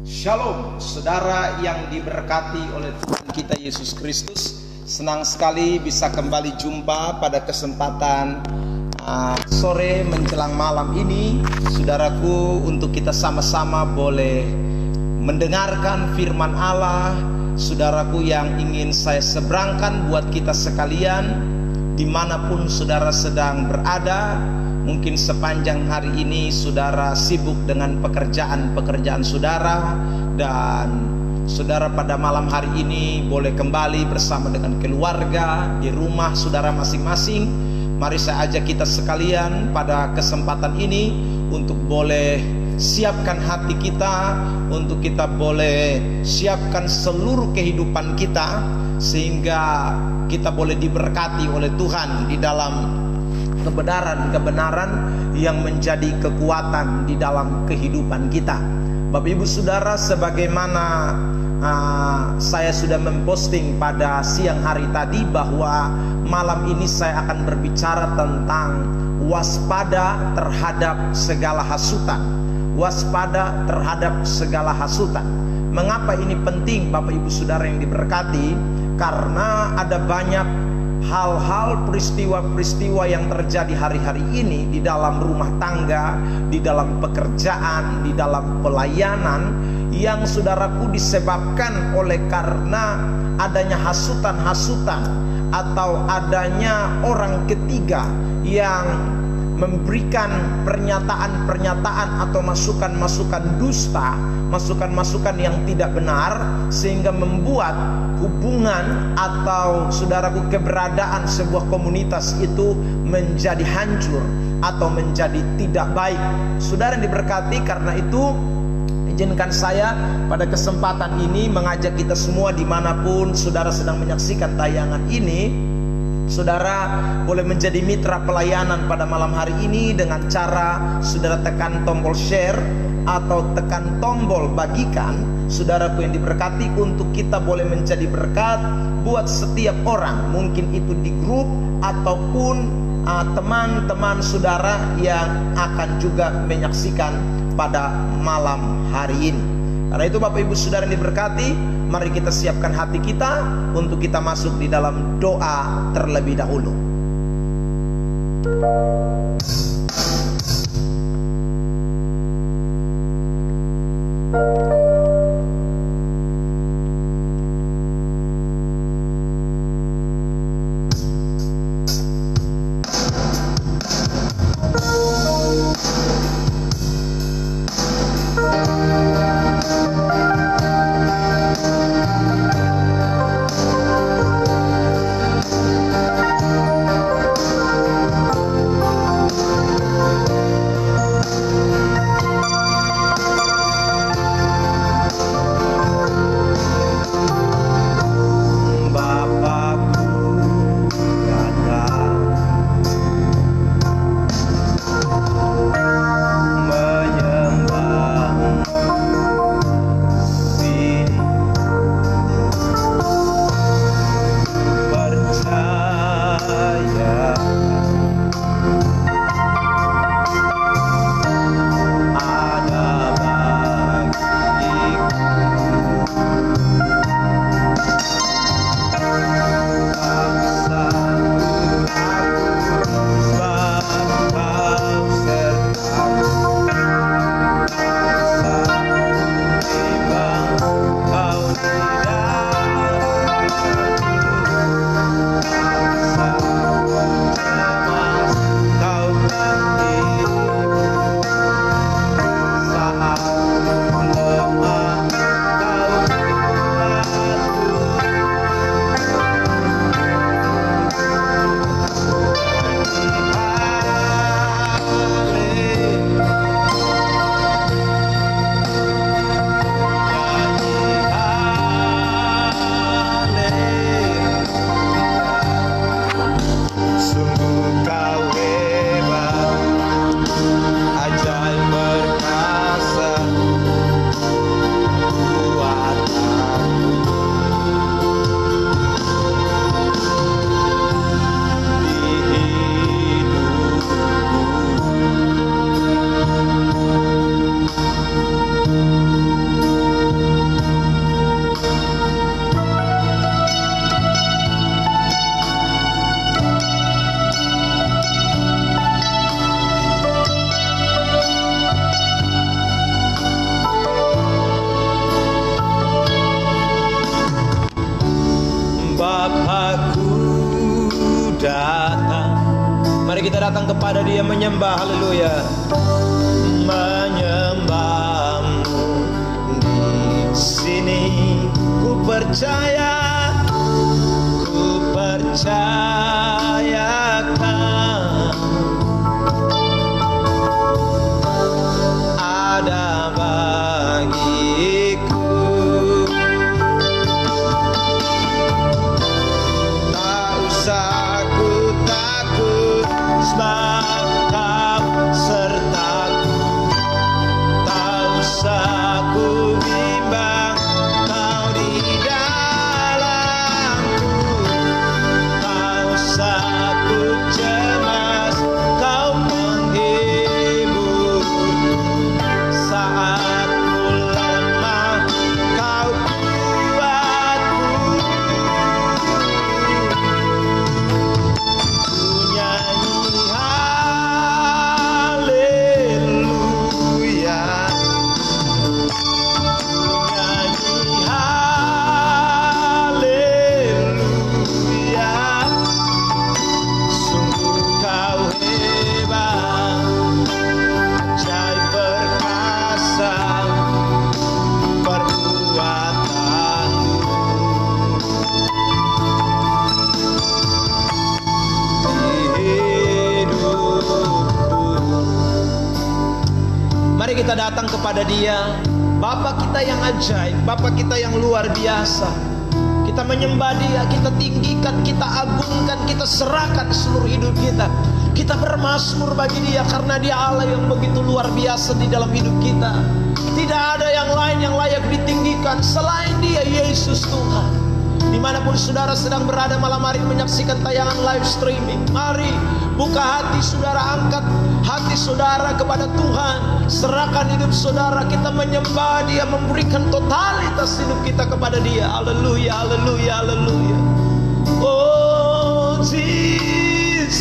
Shalom, saudara yang diberkati oleh Tuhan kita Yesus Kristus. Senang sekali bisa kembali jumpa pada kesempatan sore menjelang malam ini, saudaraku, untuk kita sama-sama boleh mendengarkan firman Allah. Saudaraku, yang ingin saya seberangkan buat kita sekalian, dimanapun saudara sedang berada. Mungkin sepanjang hari ini saudara sibuk dengan pekerjaan saudara, dan saudara pada malam hari ini boleh kembali bersama dengan keluarga di rumah saudara masing-masing. Mari saya ajak kita sekalian pada kesempatan ini untuk boleh siapkan hati kita, untuk kita boleh siapkan seluruh kehidupan kita, sehingga kita boleh diberkati oleh Tuhan di dalam kebenaran yang menjadi kekuatan di dalam kehidupan kita. Bapak Ibu Saudara, sebagaimana saya sudah memposting pada siang hari tadi bahwa malam ini saya akan berbicara tentang waspada terhadap segala hasutan. Waspada terhadap segala hasutan. Mengapa ini penting, Bapak Ibu Saudara yang diberkati? Karena ada banyak hal-hal, peristiwa-peristiwa yang terjadi hari-hari ini di dalam rumah tangga, di dalam pekerjaan, di dalam pelayanan, yang saudaraku disebabkan oleh karena adanya hasutan-hasutan atau adanya orang ketiga yang memberikan pernyataan-pernyataan atau masukan-masukan dusta, masukan-masukan yang tidak benar, sehingga membuat hubungan atau saudaraku keberadaan sebuah komunitas itu menjadi hancur atau menjadi tidak baik. Saudara yang diberkati, karena itu izinkan saya pada kesempatan ini mengajak kita semua dimanapun saudara sedang menyaksikan tayangan ini, saudara boleh menjadi mitra pelayanan pada malam hari ini dengan cara saudara tekan tombol share atau tekan tombol bagikan, saudaraku yang diberkati, untuk kita boleh menjadi berkat buat setiap orang, mungkin itu di grup ataupun teman-teman saudara yang akan juga menyaksikan pada malam hari ini. Karena itu Bapak Ibu Saudara yang diberkati, mari kita siapkan hati kita untuk kita masuk di dalam doa terlebih dahulu. datang kepada Dia menyembah. Haleluya. Menyembahmu di sini, ku percayakan ada bagiku. Tak usah ku takut, sebab Kau sertaku. Tak usah ku bimbang, Kau di dalamku. Tak usah ku cemas, Kau menghibur. Saat ku lemah, Kau kuatku. Ku nyanyi haleluya, ku nyanyi haleluya. Sungguh Kau hebat, ajaib perkasa perbuatanmu. Di hidupku, mari kita datang kepada Dia, Bapa kita yang ajaib, Bapa kita yang luar biasa. Kita menyembah Dia, kita tinggikan, kita agungkan, kita serahkan seluruh hidup kita. Kita bermazmur bagi Dia karena Dia Allah yang begitu luar biasa di dalam hidup kita. Tidak ada yang lain yang layak ditinggikan selain Dia, Yesus Tuhan. Dimanapun saudara sedang berada malam hari menyaksikan tayangan live streaming, mari buka hati saudara, angkat hati saudara kepada Tuhan. Serahkan hidup saudara, kita menyembah Dia, memberikan totalitas hidup kita kepada Dia. Haleluya, haleluya, haleluya. Oh Jesus,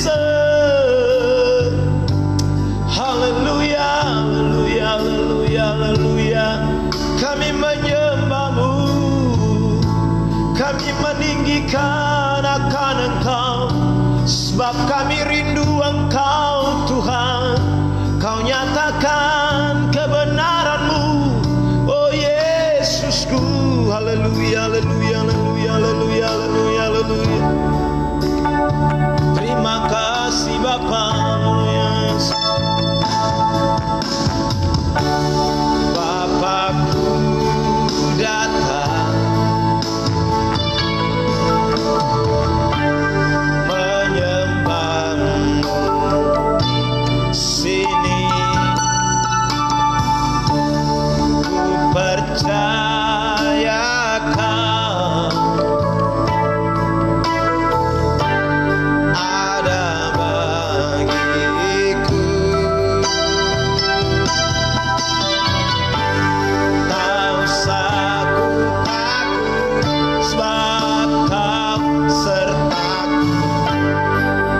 haleluya, haleluya, haleluya, haleluya. Kami menyembah-Mu, kami meninggikan akan Engkau, sebab kami rindu Engkau Tuhan. Kau nyatakan kebenaran-Mu, oh Yesusku. Haleluya, haleluya, haleluya, haleluya, haleluya, haleluya. Terima kasih Bapa Yesus. Bapakku datang menyembah-Mu sini, ku percayakan ada bagiku. Tak usah ku takut, sebab Kau sertaku.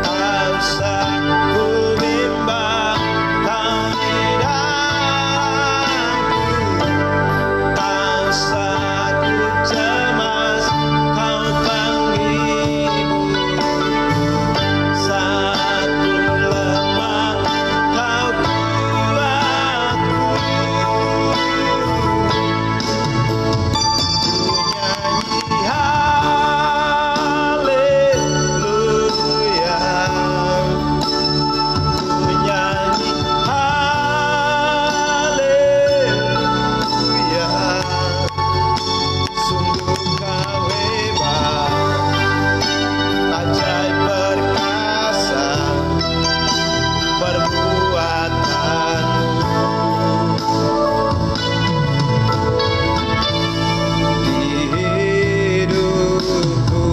Tak usah ku bimbang, Kau di dalamku. Tak usah ku cemas, Kau penghibur. Saat ku lemah, Kau kuatku. Ku nyanyi haleluya, ku nyanyi haleluya. Sungguh Kau hebat, ajaib perkasa perbuatanmu. Di hidupku,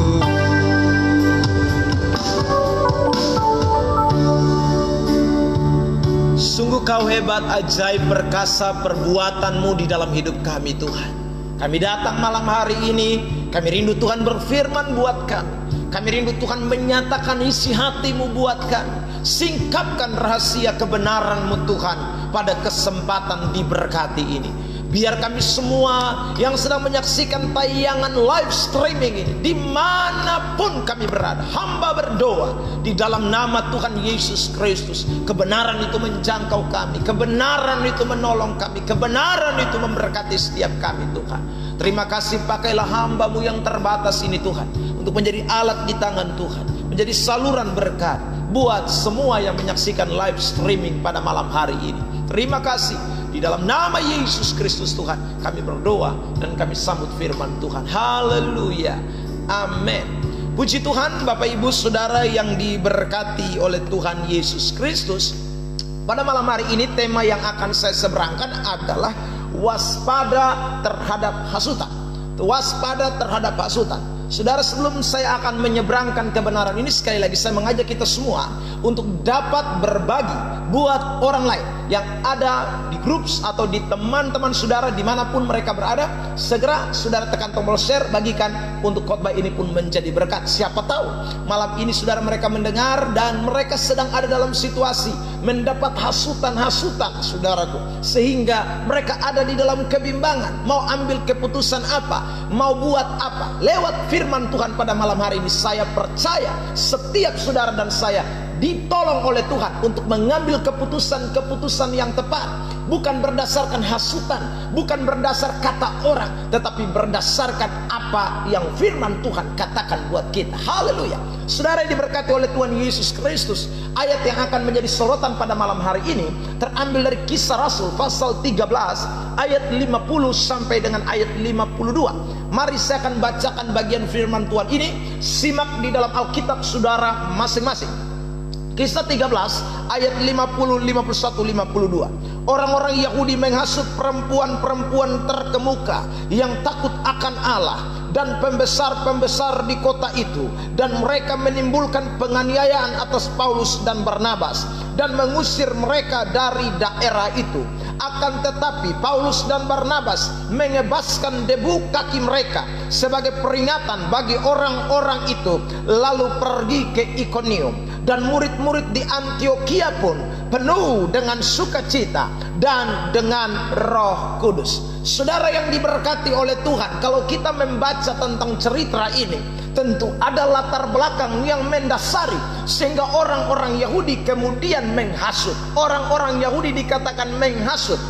sungguh Kau hebat, ajaib perkasa perbuatan-Mu di dalam hidup kami Tuhan. Kami datang malam hari ini, kami rindu Tuhan berfirman buat kami. Kami rindu Tuhan menyatakan isi hati-Mu buat kami. Singkapkan rahasia kebenaran-Mu Tuhan pada kesempatan diberkati ini. Biar kami semua yang sedang menyaksikan tayangan live streaming ini, dimanapun kami berada, hamba berdoa di dalam nama Tuhan Yesus Kristus, kebenaran itu menjangkau kami, kebenaran itu menolong kami, kebenaran itu memberkati setiap kami Tuhan. Terima kasih, pakailah hamba-Mu yang terbatas ini Tuhan, untuk menjadi alat di tangan Tuhan, menjadi saluran berkat buat semua yang menyaksikan live streaming pada malam hari ini. Terima kasih. Di dalam nama Yesus Kristus Tuhan kami berdoa dan kami sambut firman Tuhan. Haleluya. Amin. Puji Tuhan, Bapak Ibu Saudara yang diberkati oleh Tuhan Yesus Kristus. Pada malam hari ini tema yang akan saya seberangkan adalah waspada terhadap hasutan. Waspada terhadap hasutan. Saudara, sebelum saya akan menyeberangkan kebenaran ini, sekali lagi saya mengajak kita semua untuk dapat berbagi buat orang lain yang ada di grup atau di teman-teman saudara dimanapun mereka berada. Segera saudara tekan tombol share, bagikan untuk khotbah ini pun menjadi berkat. Siapa tahu malam ini saudara mereka mendengar dan mereka sedang ada dalam situasi mendapat hasutan-hasutan saudaraku, sehingga mereka ada di dalam kebimbangan, mau ambil keputusan apa, mau buat apa. Lewat firman Tuhan pada malam hari ini, saya percaya setiap saudara dan saya ditolong oleh Tuhan untuk mengambil keputusan-keputusan yang tepat, bukan berdasarkan hasutan, bukan berdasar kata orang, tetapi berdasarkan apa yang firman Tuhan katakan buat kita. Haleluya. Saudara yang diberkati oleh Tuhan Yesus Kristus, ayat yang akan menjadi sorotan pada malam hari ini terambil dari Kisah Rasul pasal 13 ayat 50 sampai dengan ayat 52. Mari saya akan bacakan bagian firman Tuhan ini. Simak di dalam Alkitab saudara masing-masing. Kisah 13 ayat 50, 51, 52. Orang-orang Yahudi menghasut perempuan-perempuan terkemuka yang takut akan Allah dan pembesar-pembesar di kota itu, dan mereka menimbulkan penganiayaan atas Paulus dan Barnabas dan mengusir mereka dari daerah itu. Akan tetapi Paulus dan Barnabas mengebaskan debu kaki mereka sebagai peringatan bagi orang-orang itu, lalu pergi ke Ikonium. Dan murid-murid di Antioquia pun penuh dengan sukacita dan dengan Roh Kudus. Saudara yang diberkati oleh Tuhan, kalau kita membaca tentang cerita ini, tentu ada latar belakang yang mendasari sehingga orang-orang Yahudi kemudian menghasut. Orang-orang Yahudi dikatakan menghasut.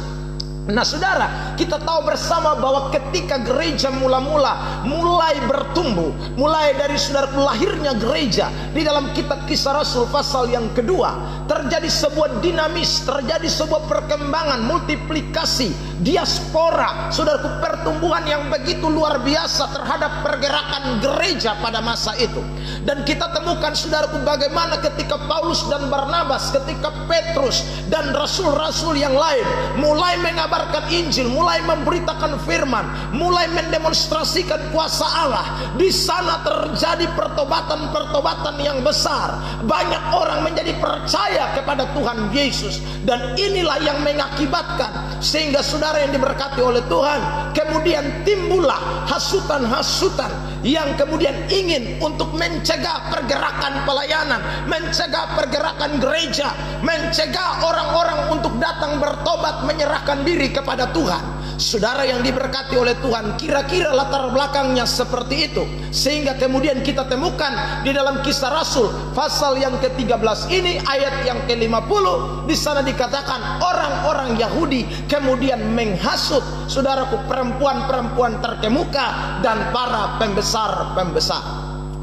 Nah saudara, kita tahu bersama bahwa ketika gereja mulai bertumbuh, mulai dari saudara lahirnya gereja, di dalam kitab Kisah Rasul pasal yang kedua, terjadi sebuah dinamis, terjadi sebuah perkembangan, multiplikasi, diaspora, saudaraku, pertumbuhan yang begitu luar biasa terhadap pergerakan gereja pada masa itu. Dan kita temukan saudaraku bagaimana ketika Paulus dan Barnabas, ketika Petrus dan rasul-rasul yang lain mulai mengabarkan Injil, mulai memberitakan firman, mulai mendemonstrasikan kuasa Allah, di sana terjadi pertobatan-pertobatan yang besar. Banyak orang menjadi percaya kepada Tuhan Yesus, dan inilah yang mengakibatkan sehingga saudara yang diberkati oleh Tuhan, kemudian timbullah hasutan-hasutan yang kemudian ingin untuk mencegah pergerakan pelayanan, mencegah pergerakan gereja, mencegah orang-orang untuk datang bertobat, menyerahkan diri kepada Tuhan. Saudara yang diberkati oleh Tuhan, kira-kira latar belakangnya seperti itu, sehingga kemudian kita temukan di dalam Kisah Rasul pasal yang ke-13 ini ayat yang ke-50, di sana dikatakan orang-orang Yahudi kemudian menghasut saudaraku perempuan-perempuan terkemuka dan para pembesar-pembesar.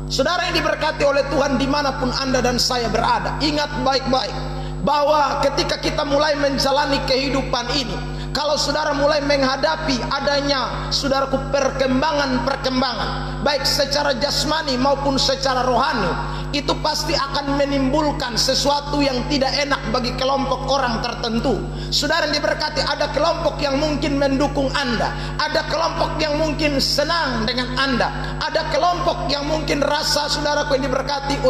Saudara yang diberkati oleh Tuhan, dimanapun Anda dan saya berada, ingat baik-baik bahwa ketika kita mulai menjalani kehidupan ini, kalau saudara mulai menghadapi adanya saudaraku perkembangan baik secara jasmani maupun secara rohani, itu pasti akan menimbulkan sesuatu yang tidak enak bagi kelompok orang tertentu. Saudara yang diberkati, ada kelompok yang mungkin mendukung Anda, ada kelompok yang mungkin senang dengan Anda, ada kelompok yang mungkin rasa saudaraku yang diberkati,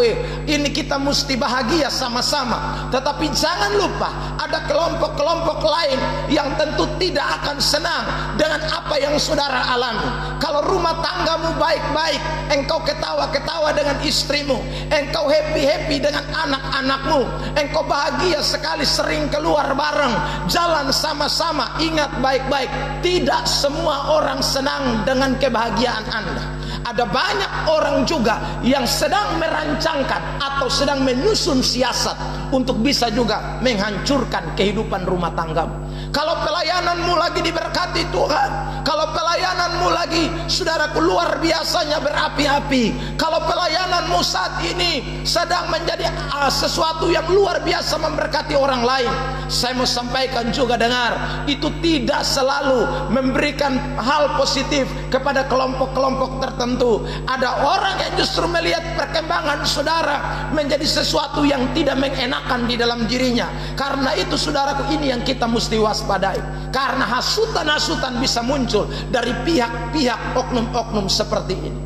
ini kita mesti bahagia sama-sama. Tetapi jangan lupa, ada kelompok-kelompok lain yang tentu tidak akan senang dengan apa yang saudara alami. Kalau rumah tanggamu baik-baik, engkau ketawa-ketawa dengan istrimu, engkau happy dengan anak-anakmu, engkau bahagia sekali sering keluar bareng, jalan sama-sama. Ingat baik-baik, tidak semua orang senang dengan kebahagiaan Anda. Ada banyak orang juga yang sedang merancangkan atau sedang menyusun siasat untuk bisa juga menghancurkan kehidupan rumah tanggamu. Kalau pelayananmu lagi diberkati Tuhan, kalau pelayananmu lagi, saudaraku, luar biasanya berapi-api, kalau pelayananmu saat ini sedang menjadi sesuatu yang luar biasa memberkati orang lain, saya mau sampaikan juga, dengar, itu tidak selalu memberikan hal positif kepada kelompok-kelompok tertentu. Ada orang yang justru melihat perkembangan saudara menjadi sesuatu yang tidak mengenakan di dalam dirinya. Karena itu saudaraku, ini yang kita mesti waspadai, karena hasutan-hasutan bisa muncul dari pihak-pihak oknum-oknum seperti ini.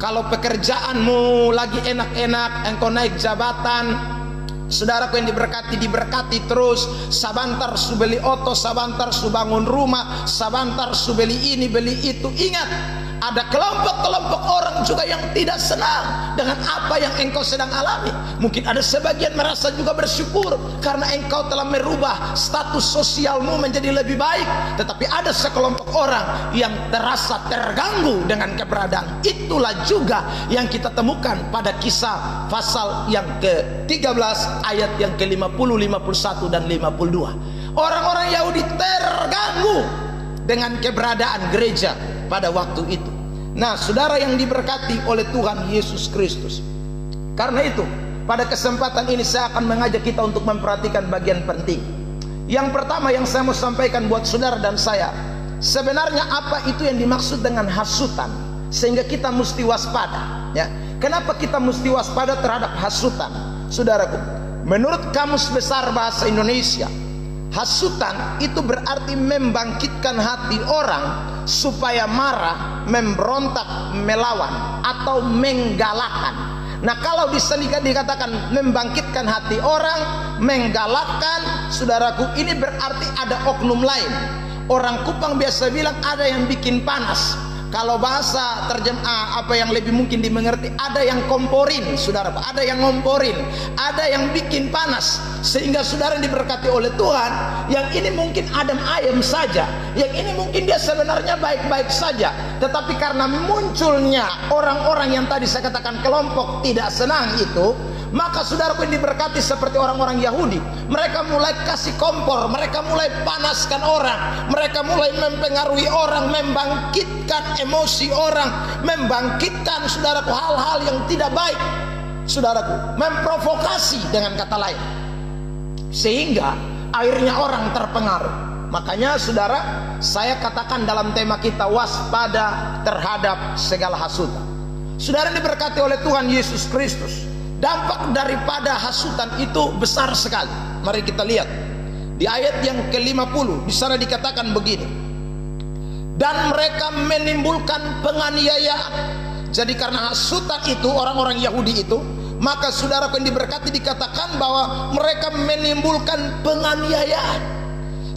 Kalau pekerjaanmu lagi enak-enak, engkau naik jabatan, saudaraku yang diberkati terus, sabantar su beli oto, sabantar su bangun rumah, sabantar su beli ini beli itu. Ingat, ada kelompok-kelompok orang juga yang tidak senang dengan apa yang engkau sedang alami. Mungkin ada sebagian merasa juga bersyukur karena engkau telah merubah status sosialmu menjadi lebih baik. Tetapi ada sekelompok orang yang terasa terganggu dengan keberadaan. Itulah juga yang kita temukan pada Kisah pasal yang ke-13 ayat yang ke-50, 51 dan 52. Orang-orang Yahudi terganggu dengan keberadaan gereja pada waktu itu. Nah, saudara yang diberkati oleh Tuhan Yesus Kristus, karena itu pada kesempatan ini saya akan mengajak kita untuk memperhatikan bagian penting. Yang pertama yang saya mau sampaikan buat saudara dan saya, sebenarnya apa itu yang dimaksud dengan hasutan, sehingga kita mesti waspada, ya. Kenapa kita mesti waspada terhadap hasutan? Saudaraku, menurut Kamus Besar Bahasa Indonesia, hasutan itu berarti membangkitkan hati orang supaya marah, memberontak, melawan, atau menggalakkan. Nah, kalau bisa dikatakan membangkitkan hati orang, menggalakkan, saudaraku, ini berarti ada oknum lain. Orang Kupang biasa bilang ada yang bikin panas. Kalau bahasa terjemah apa yang lebih mungkin dimengerti, ada yang komporin, saudara, ada yang ngomporin, ada yang bikin panas. Sehingga saudara yang diberkati oleh Tuhan, yang ini mungkin adem ayem saja, yang ini mungkin dia sebenarnya baik-baik saja, tetapi karena munculnya orang-orang yang tadi saya katakan kelompok tidak senang itu, maka saudaraku yang diberkati seperti orang-orang Yahudi, mereka mulai kasih kompor, mereka mulai panaskan orang, mereka mulai mempengaruhi orang, membangkitkan emosi orang, membangkitkan saudaraku hal-hal yang tidak baik, saudaraku, memprovokasi dengan kata lain, sehingga akhirnya orang terpengaruh. Makanya saudara, saya katakan dalam tema kita, waspada terhadap segala hasutan. Saudara diberkati oleh Tuhan Yesus Kristus, dampak daripada hasutan itu besar sekali. Mari kita lihat di ayat yang ke-50, di sana dikatakan begini, dan mereka menimbulkan penganiayaan. Jadi karena hasutan itu orang-orang Yahudi itu, maka saudara yang diberkati dikatakan bahwa mereka menimbulkan penganiayaan.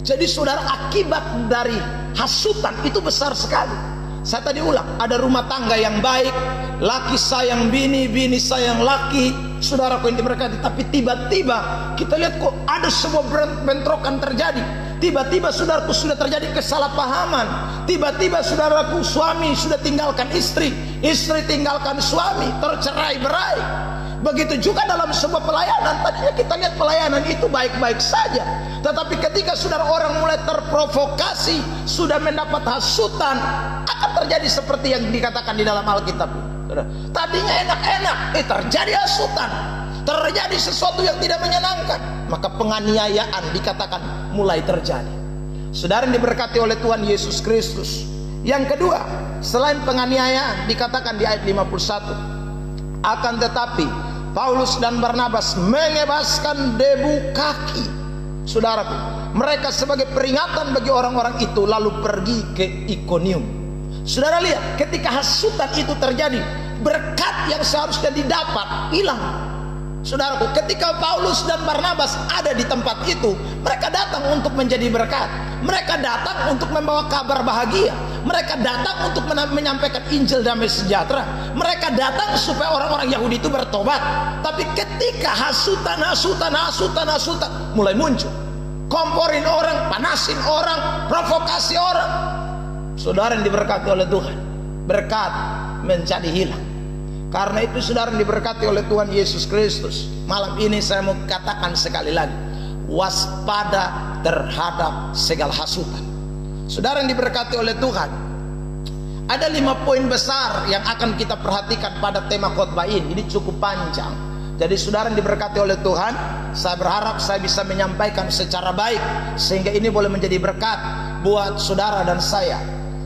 Jadi saudara, akibat dari hasutan itu besar sekali. Saya tadi ulang, ada rumah tangga yang baik, laki sayang bini, bini sayang laki, saudaraku yang diberkati. Tapi tiba-tiba kita lihat kok ada sebuah bentrokan terjadi. Tiba-tiba saudaraku sudah terjadi kesalahpahaman. Tiba-tiba saudaraku suami sudah tinggalkan istri, istri tinggalkan suami, tercerai-berai. Begitu juga dalam sebuah pelayanan. Tadinya kita lihat pelayanan itu baik-baik saja, tetapi ketika saudara orang mulai terprovokasi, sudah mendapat hasutan, akan terjadi seperti yang dikatakan di dalam Alkitab. Tadinya enak-enak, terjadi hasutan, terjadi sesuatu yang tidak menyenangkan, maka penganiayaan dikatakan mulai terjadi. Saudara yang diberkati oleh Tuhan Yesus Kristus. Yang kedua, selain penganiayaan, dikatakan di ayat 51, akan tetapi Paulus dan Barnabas mengebaskan debu kaki saudaraku mereka sebagai peringatan bagi orang-orang itu, lalu pergi ke Ikonium. Saudara lihat, ketika hasutan itu terjadi, berkat yang seharusnya didapat hilang. Saudaraku, ketika Paulus dan Barnabas ada di tempat itu, mereka datang untuk menjadi berkat, mereka datang untuk membawa kabar bahagia, Mereka datang untuk menyampaikan Injil damai sejahtera. Mereka datang supaya orang-orang Yahudi itu bertobat. Tapi ketika hasutan mulai muncul, komporin orang, panasin orang, provokasi orang, saudara yang diberkati oleh Tuhan, berkat menjadi hilang. Karena itu saudara yang diberkati oleh Tuhan Yesus Kristus, malam ini saya mau katakan sekali lagi, waspada terhadap segala hasutan. Saudara yang diberkati oleh Tuhan, ada 5 poin besar yang akan kita perhatikan pada tema khotbah ini. Ini cukup panjang. Jadi saudara yang diberkati oleh Tuhan, saya berharap saya bisa menyampaikan secara baik sehingga ini boleh menjadi berkat buat saudara dan saya.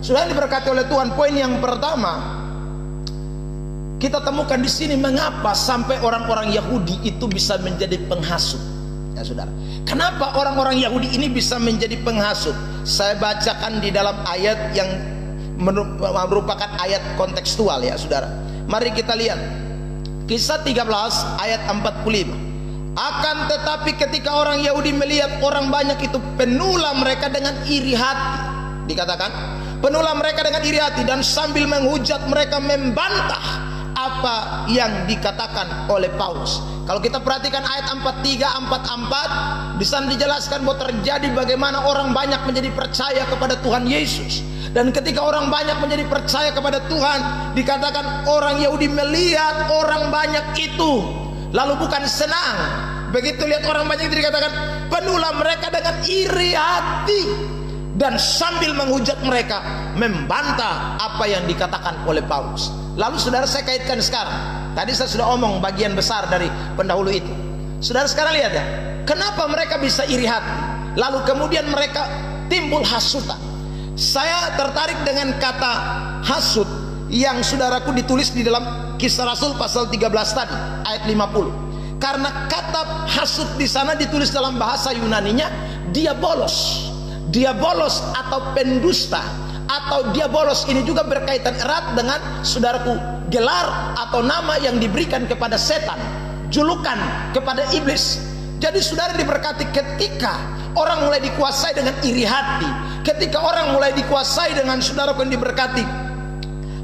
Saudara yang diberkati oleh Tuhan, poin yang pertama kita temukan di sini, mengapa sampai orang-orang Yahudi itu bisa menjadi penghasut. Ya saudara, kenapa orang-orang Yahudi ini bisa menjadi penghasut? Saya bacakan di dalam ayat yang merupakan ayat kontekstual ya saudara. Mari kita lihat Kisah 13 ayat 45. Akan tetapi ketika orang Yahudi melihat orang banyak itu, penuhlah mereka dengan iri hati. Dikatakan penuhlah mereka dengan iri hati, dan sambil menghujat mereka membantah apa yang dikatakan oleh Paulus. Kalau kita perhatikan ayat 43, 44, di sana dijelaskan bahwa terjadi bagaimana orang banyak menjadi percaya kepada Tuhan Yesus. Dan ketika orang banyak menjadi percaya kepada Tuhan, dikatakan orang Yahudi melihat orang banyak itu, lalu bukan senang. Begitu lihat orang banyak itu, dikatakan penuhlah mereka dengan iri hati, dan sambil menghujat mereka membantah apa yang dikatakan oleh Paulus. Lalu saudara, saya kaitkan sekarang. Tadi saya sudah omong bagian besar dari pendahulu itu. Saudara sekarang lihat ya, kenapa mereka bisa iri hati, lalu kemudian mereka timbul hasutan. Saya tertarik dengan kata hasut yang saudaraku ditulis di dalam Kisah Rasul pasal 13 tadi ayat 50. Karena kata hasut di sana ditulis dalam bahasa Yunaninya diabolos. Diabolos atau pendusta, atau diabolos ini juga berkaitan erat dengan saudaraku gelar atau nama yang diberikan kepada setan, julukan kepada iblis. Jadi saudara diberkati, ketika orang mulai dikuasai dengan iri hati, ketika orang mulai dikuasai dengan saudaraku yang diberkati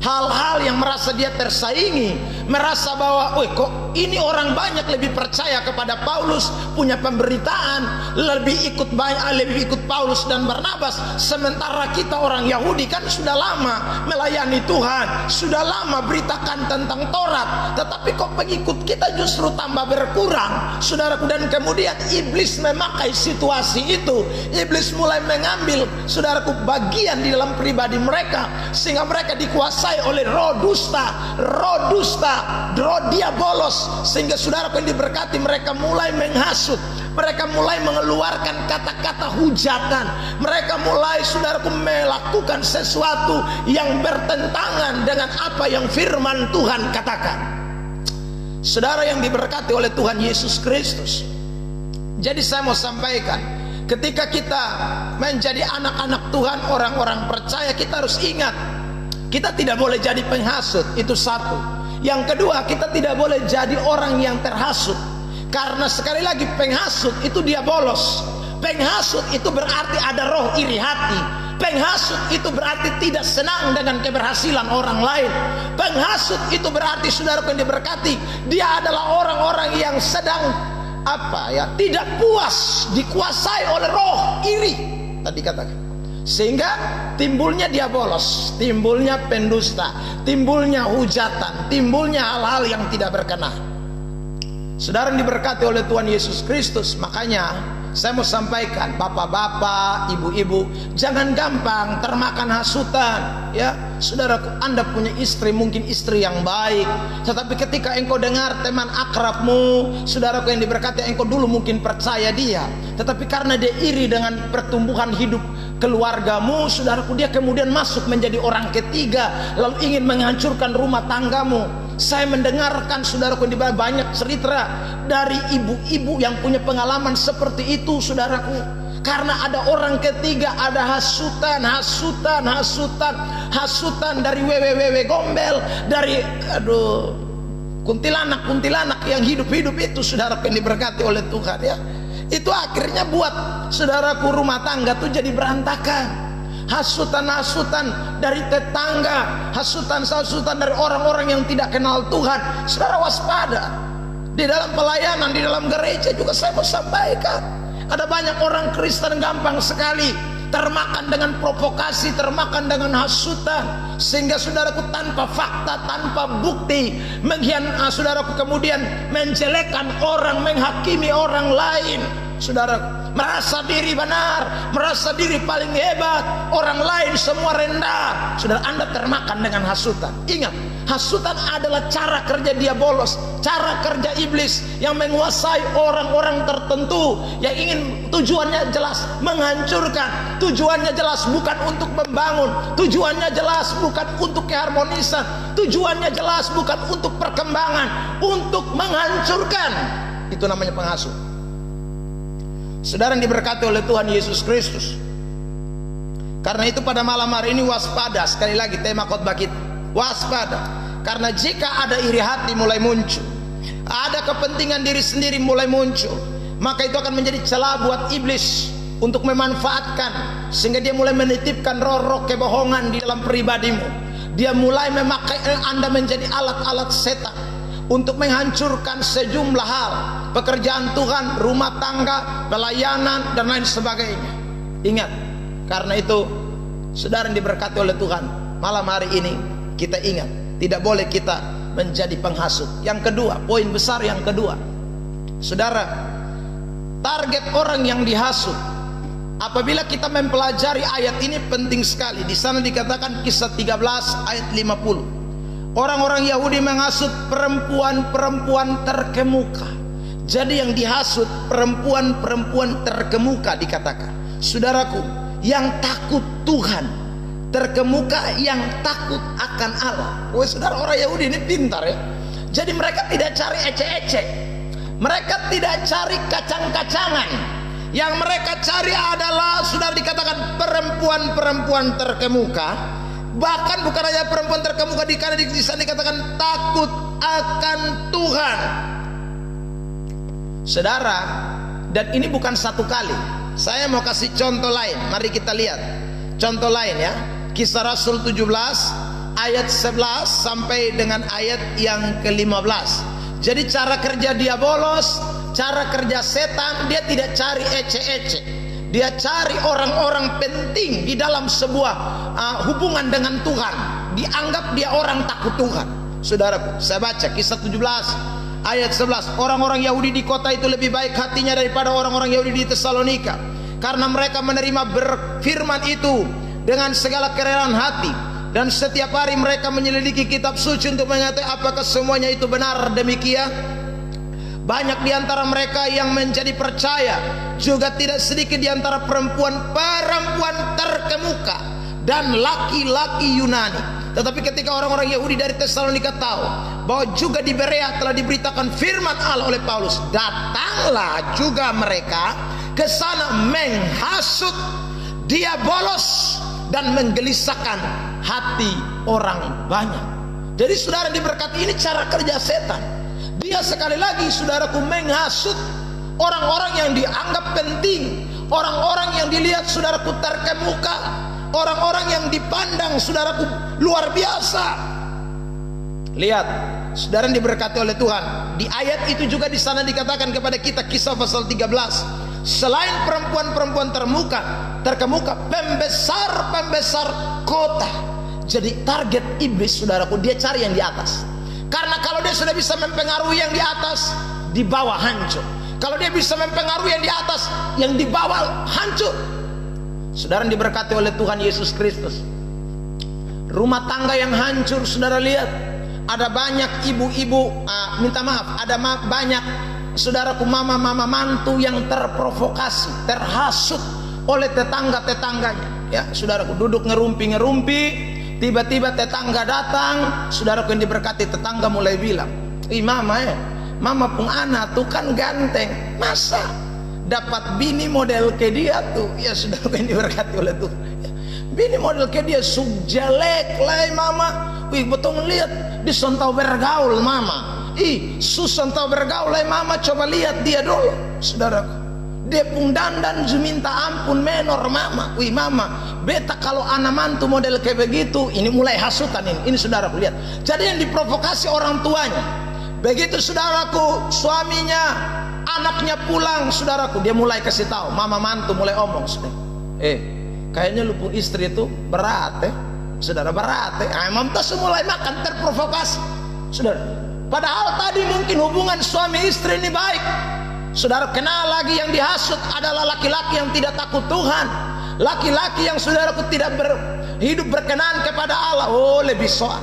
hal-hal yang merasa dia tersaingi, merasa bahwa kok ini orang banyak lebih percaya kepada Paulus, punya pemberitaan, lebih ikut Paulus dan Barnabas, sementara kita orang Yahudi kan sudah lama melayani Tuhan, sudah lama beritakan tentang Taurat, tetapi kok pengikut kita justru tambah berkurang, saudaraku. Dan kemudian iblis memakai situasi itu, iblis mulai mengambil saudaraku bagian di dalam pribadi mereka, sehingga mereka dikuasai oleh roh dusta, roh diabolos, sehingga saudara yang diberkati mereka mulai menghasut, mereka mulai mengeluarkan kata-kata hujatan, mereka mulai saudaraku melakukan sesuatu yang bertentangan dengan apa yang firman Tuhan katakan. Saudara yang diberkati oleh Tuhan Yesus Kristus, jadi saya mau sampaikan, ketika kita menjadi anak-anak Tuhan, orang-orang percaya, kita harus ingat, kita tidak boleh jadi penghasut, itu satu. Yang kedua, kita tidak boleh jadi orang yang terhasut. Karena sekali lagi penghasut itu diabolos. Penghasut itu berarti ada roh iri hati. Penghasut itu berarti tidak senang dengan keberhasilan orang lain. Penghasut itu berarti saudara yang diberkati, dia adalah orang-orang yang sedang tidak puas, dikuasai oleh roh iri tadi katakan. Sehingga timbulnya diabolos, timbulnya pendusta, timbulnya hujatan, timbulnya hal-hal yang tidak berkenan. Saudara yang diberkati oleh Tuhan Yesus Kristus, makanya saya mau sampaikan, bapak-bapak, ibu-ibu, jangan gampang termakan hasutan. Ya, saudaraku, Anda punya istri, mungkin istri yang baik, tetapi ketika engkau dengar teman akrabmu, saudaraku yang diberkati, engkau dulu mungkin percaya dia, tetapi karena dia iri dengan pertumbuhan hidup keluargamu, saudaraku, dia kemudian masuk menjadi orang ketiga, lalu ingin menghancurkan rumah tanggamu. Saya mendengarkan saudaraku di banyak cerita dari ibu-ibu yang punya pengalaman seperti itu, saudaraku. Karena ada orang ketiga, ada hasutan dari wewe gombel, dari kuntilanak yang hidup itu, saudaraku yang diberkati oleh Tuhan ya. Itu akhirnya buat saudaraku rumah tangga tuh jadi berantakan. hasutan-hasutan dari tetangga, hasutan-hasutan dari orang-orang yang tidak kenal Tuhan. Saudara waspada. Di dalam pelayanan, di dalam gereja juga saya mau sampaikan, ada banyak orang Kristen gampang sekali termakan dengan provokasi, termakan dengan hasutan, sehingga saudaraku tanpa fakta, tanpa bukti saudaraku kemudian menjelekkan orang, menghakimi orang lain. Saudara merasa diri benar, merasa diri paling hebat, orang lain semua rendah. Saudara, Anda termakan dengan hasutan. Ingat, hasutan adalah cara kerja diabolos, cara kerja iblis yang menguasai orang-orang tertentu yang ingin tujuannya jelas menghancurkan, tujuannya jelas bukan untuk membangun, tujuannya jelas bukan untuk keharmonisan, tujuannya jelas bukan untuk perkembangan, untuk menghancurkan. Itu namanya penghasut. Saudara yang diberkati oleh Tuhan Yesus Kristus, karena itu pada malam hari ini waspada. Sekali lagi tema khotbah kita, waspada. Karena jika ada iri hati mulai muncul, ada kepentingan diri sendiri mulai muncul, maka itu akan menjadi celah buat iblis untuk memanfaatkan, sehingga dia mulai menitipkan roh-roh kebohongan di dalam pribadimu. Dia mulai memakai Anda menjadi alat-alat setan untuk menghancurkan sejumlah hal, pekerjaan Tuhan, rumah tangga, pelayanan, dan lain sebagainya. Ingat, karena itu saudara yang diberkati oleh Tuhan, malam hari ini kita ingat, tidak boleh kita menjadi penghasut. Yang kedua, poin besar yang kedua, saudara, target orang yang dihasut. Apabila kita mempelajari ayat ini penting sekali. Di sana dikatakan Kisah 13 ayat 50. Orang-orang Yahudi menghasut perempuan-perempuan terkemuka. Jadi yang dihasut perempuan-perempuan terkemuka dikatakan. Saudaraku, yang takut Tuhan, terkemuka yang takut akan Allah. Wah, saudara, orang Yahudi ini pintar ya. Jadi mereka tidak cari ecek-ecek, mereka tidak cari kacang-kacangan. Yang mereka cari adalah, saudara, dikatakan perempuan-perempuan terkemuka. Bahkan bukan hanya perempuan terkemuka, di sana dikatakan takut akan Tuhan. Saudara, dan ini bukan satu kali. Saya mau kasih contoh lain. Mari kita lihat contoh lain ya. Kisah Rasul 17 ayat 11 sampai dengan ayat yang ke-15. Jadi cara kerja diabolos, cara kerja setan, dia tidak cari ece-ece. Dia cari orang-orang penting di dalam sebuah hubungan dengan Tuhan. Dianggap dia orang takut Tuhan. Saudara, saya baca Kisah 17 ayat 11. Orang-orang Yahudi di kota itu lebih baik hatinya daripada orang-orang Yahudi di Tesalonika, karena mereka menerima berfirman itu dengan segala kerelaan hati, dan setiap hari mereka menyelidiki kitab suci untuk mengetahui apakah semuanya itu benar demikian. Banyak di antara mereka yang menjadi percaya, juga tidak sedikit di antara perempuan-perempuan terkemuka dan laki-laki Yunani. Tetapi ketika orang-orang Yahudi dari Tesalonika tahu bahwa juga di Berea telah diberitakan firman Allah oleh Paulus, datanglah juga mereka ke sana menghasut, diabolos, dan menggelisahkan hati orang banyak. Jadi saudara diberkati, ini cara kerja setan. Dia sekali lagi, saudaraku, menghasut orang-orang yang dianggap penting, orang-orang yang dilihat, saudaraku, terkemuka, orang-orang yang dipandang, saudaraku, luar biasa. Lihat, saudara yang diberkati oleh Tuhan, di ayat itu juga di sana dikatakan kepada kita, Kisah pasal 13, selain perempuan-perempuan terkemuka, pembesar-pembesar kota. Jadi target iblis, saudaraku, dia cari yang di atas. Karena kalau dia sudah bisa mempengaruhi yang di atas, di bawah hancur. Kalau dia bisa mempengaruhi yang di atas, yang di bawah hancur. Saudara yang diberkati oleh Tuhan Yesus Kristus, rumah tangga yang hancur, saudara lihat, ada banyak ibu-ibu, ada banyak, saudaraku, mama-mama mantu yang terprovokasi, terhasut oleh tetangga-tetangganya. Ya, saudaraku, duduk ngerumpi-ngerumpi. Tiba-tiba tetangga datang, saudaraku yang diberkati, tetangga mulai bilang, mama pun anak tuh kan ganteng, masa dapat bini model ke dia tuh. Ya, saudaraku yang diberkati oleh Tuhan, bini model ke dia jelek lah mama. Wih, betul lihat disontau bergaul mama. Susah tahu bergaul lah mama, coba lihat dia dulu. Saudaraku, Dia pun dandan minta ampun menor mama. Wih mama, beta kalau anak mantu model kayak begitu, ini mulai hasutan ini. Ini saudaraku lihat. Jadi yang diprovokasi orang tuanya. Begitu saudaraku, suaminya, anaknya pulang, saudaraku, dia mulai kasih tahu. Mama mantu mulai omong, saudara. Kayaknya lu pun istri itu berat saudara, berat Emang tuh mulai makan terprovokasi, saudara. Padahal tadi mungkin hubungan suami istri ini baik. Saudara, kenal lagi yang dihasut adalah laki-laki yang tidak takut Tuhan, laki-laki yang saudaraku tidak hidup berkenan kepada Allah. Oh, lebih soal.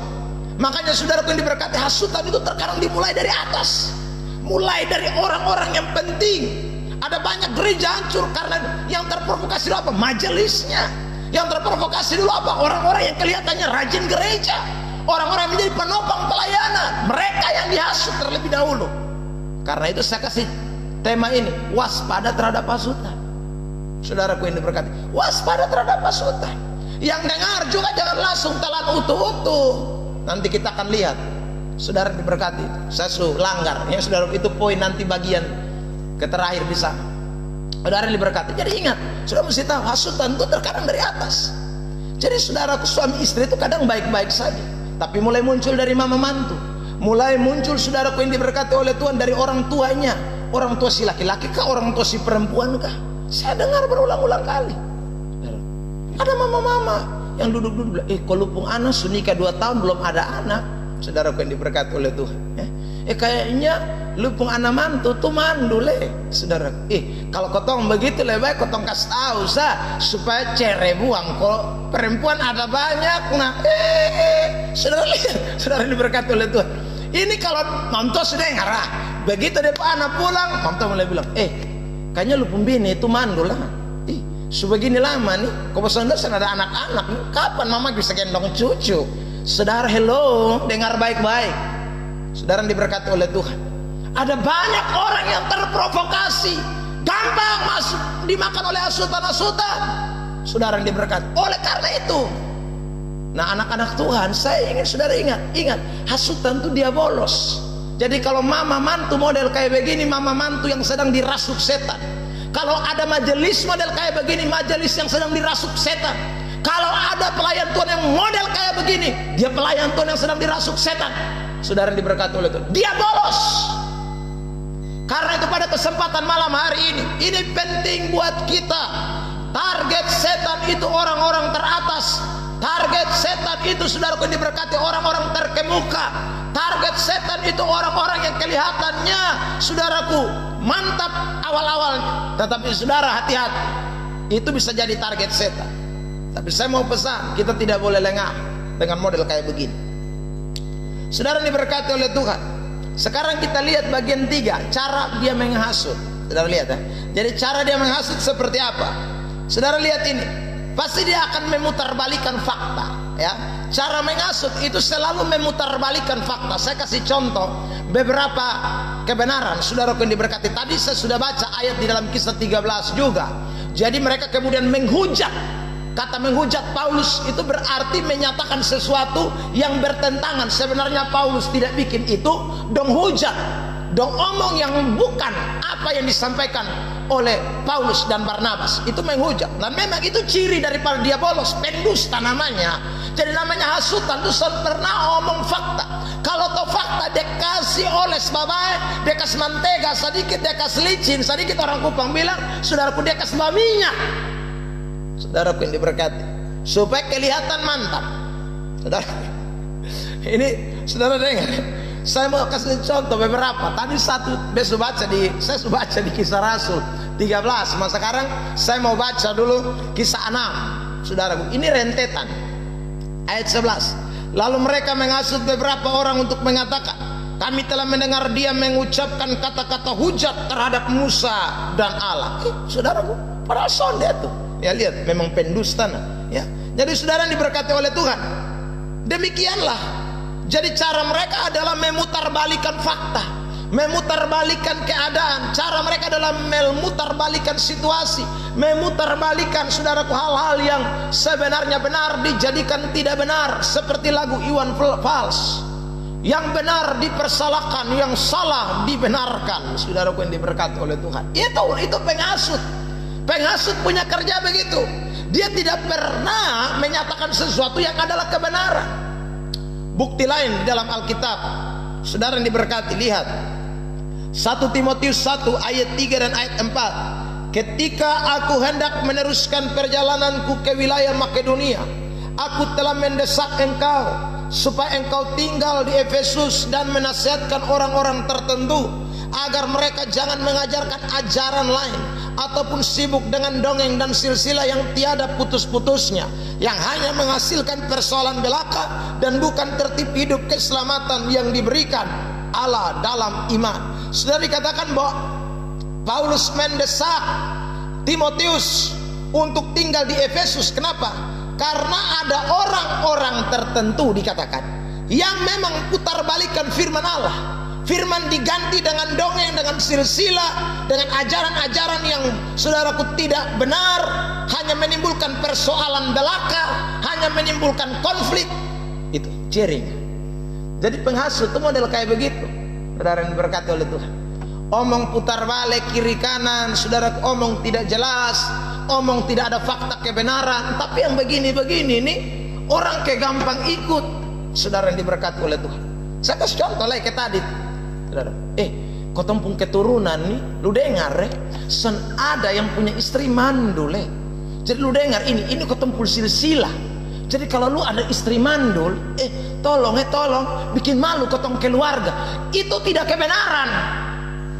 Makanya saudaraku yang diberkati, hasutan itu terkadang dimulai dari atas, mulai dari orang-orang yang penting. Ada banyak gereja hancur karena yang terprovokasi dulu apa? Majelisnya. Yang terprovokasi dulu apa? Orang-orang yang kelihatannya rajin gereja, orang-orang yang menjadi penopang pelayanan, mereka yang dihasut terlebih dahulu. Karena itu saya kasih tema ini, waspada terhadap hasutan. Saudaraku yang diberkati, waspada terhadap hasutan. Yang dengar juga jangan langsung telan utuh-utuh. Nanti kita akan lihat, saudara diberkati. Saya langgar, ya saudara, itu poin nanti bagian terakhir bisa. Saudara diberkati. Jadi ingat, sudah mesti tahu hasutan itu terkadang dari atas. Jadi saudaraku, suami istri itu kadang baik-baik saja, tapi mulai muncul dari mama mantu, mulai muncul saudaraku yang diberkati oleh Tuhan dari orang tuanya. Orang tua si laki-laki kah, orang tua si perempuan kah? Saya dengar berulang-ulang kali. Ada mama-mama yang duduk-duduk bilang, kalau pun anak sudah nikah 2 tahun belum ada anak. Saudaraku yang diberkati oleh Tuhan. Kayaknya lu pun anak mantu tuh mandul saudara. Kalau kotong begitu lebih baik kotong kasih tahu supaya cere buang. Kalau perempuan ada banyak, nah saudara lihat, saudara diberkati oleh Tuhan. Ini kalau mantu sudah ngarah. Begitu dia anak pulang, mantu mulai bilang, kayaknya lu pun bini itu mandul lah. Sebegini lama nih, kau bosan ada anak-anak, kapan mama bisa gendong cucu? Saudara, hello, dengar baik-baik. Saudara diberkati oleh Tuhan. Ada banyak orang yang terprovokasi, gampang masuk dimakan oleh hasutan-hasutan. Saudara yang diberkati. Oleh karena itu, nah anak-anak Tuhan, saya ingin saudara ingat, hasutan itu dia bolos. Jadi kalau mama mantu model kayak begini, mama mantu yang sedang dirasuk setan. Kalau ada majelis model kayak begini, majelis yang sedang dirasuk setan. Kalau ada pelayan Tuhan yang model kayak begini, dia pelayan Tuhan yang sedang dirasuk setan. Saudara diberkati oleh Tuhan, dia bolos. Karena itu pada kesempatan malam hari ini penting buat kita. Target setan itu orang-orang teratas. Target setan itu saudaraku yang diberkati orang-orang terkemuka. Target setan itu orang-orang yang kelihatannya saudaraku mantap awal-awalnya, tetapi saudara hati-hati, itu bisa jadi target setan. Tapi saya mau pesan, kita tidak boleh lengah dengan model kayak begini. Saudara diberkati oleh Tuhan. Sekarang kita lihat bagian 3, cara dia menghasut. Saudara lihat ya. Jadi cara dia menghasut seperti apa? Saudara lihat ini. Pasti dia akan memutarbalikan fakta, ya. Cara menghasut itu selalu memutarbalikan fakta. Saya kasih contoh beberapa kebenaran. Saudaraku yang diberkati, tadi saya sudah baca ayat di dalam Kisah 13 juga. Jadi mereka kemudian menghujat. Kata menghujat Paulus itu berarti menyatakan sesuatu yang bertentangan. Sebenarnya Paulus tidak bikin itu, dong hujat, dong omong yang bukan apa yang disampaikan oleh Paulus dan Barnabas. Itu menghujat. Nah memang itu ciri daripada dia bolos, pendusta namanya. Jadi namanya hasutan itu pernah omong fakta. Kalau tahu fakta dia kasih oles babai, dia kasih mantega sedikit, dia kasih licin sedikit. Orang Kupang bilang, saudaraku dia kasih minyak. Saudaraku yang diberkati, supaya kelihatan mantap. Saudara, ini saudara dengar. Saya mau kasih contoh beberapa. Tadi saya sudah baca di Kisah Rasul 13. Masa sekarang saya mau baca dulu Kisah 6. Saudaraku, ini rentetan ayat 11. Lalu mereka menghasut beberapa orang untuk mengatakan, kami telah mendengar dia mengucapkan kata-kata hujat terhadap Musa dan Allah. Saudaraku, pada sonde itu. Ya lihat, memang pendusta ya. Jadi saudara diberkati oleh Tuhan. Demikianlah. Jadi cara mereka adalah memutarbalikan fakta, memutarbalikan keadaan. Cara mereka adalah memutarbalikan situasi, memutarbalikan saudaraku hal-hal yang sebenarnya benar dijadikan tidak benar, seperti lagu Iwan Fals. Yang benar dipersalahkan, yang salah dibenarkan. Saudaraku yang diberkati oleh Tuhan, itu penghasut. Penghasut punya kerja begitu. Dia tidak pernah menyatakan sesuatu yang adalah kebenaran. Bukti lain di dalam Alkitab, saudara yang diberkati, lihat 1 Timotius 1 ayat 3 dan ayat 4. Ketika aku hendak meneruskan perjalananku ke wilayah Makedonia, aku telah mendesak engkau supaya engkau tinggal di Efesus dan menasihatkan orang-orang tertentu agar mereka jangan mengajarkan ajaran lain ataupun sibuk dengan dongeng dan silsilah yang tiada putus-putusnya, yang hanya menghasilkan persoalan belaka dan bukan tertib hidup keselamatan yang diberikan Allah dalam iman. Sudah dikatakan bahwa Paulus mendesak Timotius untuk tinggal di Efesus. Kenapa? Karena ada orang-orang tertentu dikatakan yang memang putarbalikkan firman Allah. Firman diganti dengan dongeng, dengan silsilah, dengan ajaran-ajaran yang saudaraku tidak benar, hanya menimbulkan persoalan belaka, hanya menimbulkan konflik. Itu jaring. Jadi penghasut itu model kayak begitu. Saudara yang diberkati oleh Tuhan, omong putar balik kiri kanan, saudara, omong tidak jelas, omong tidak ada fakta kebenaran. Tapi yang begini-begini nih orang kayak gampang ikut. Saudara yang diberkati oleh Tuhan, saya kasih contoh lagi kayak tadi. Saudara, kau tempung keturunan nih, lu dengar sen ada yang punya istri mandul Jadi lu dengar ini kau tempul silsilah. Jadi kalau lu ada istri mandul, tolong bikin malu ketong keluarga. Itu tidak kebenaran.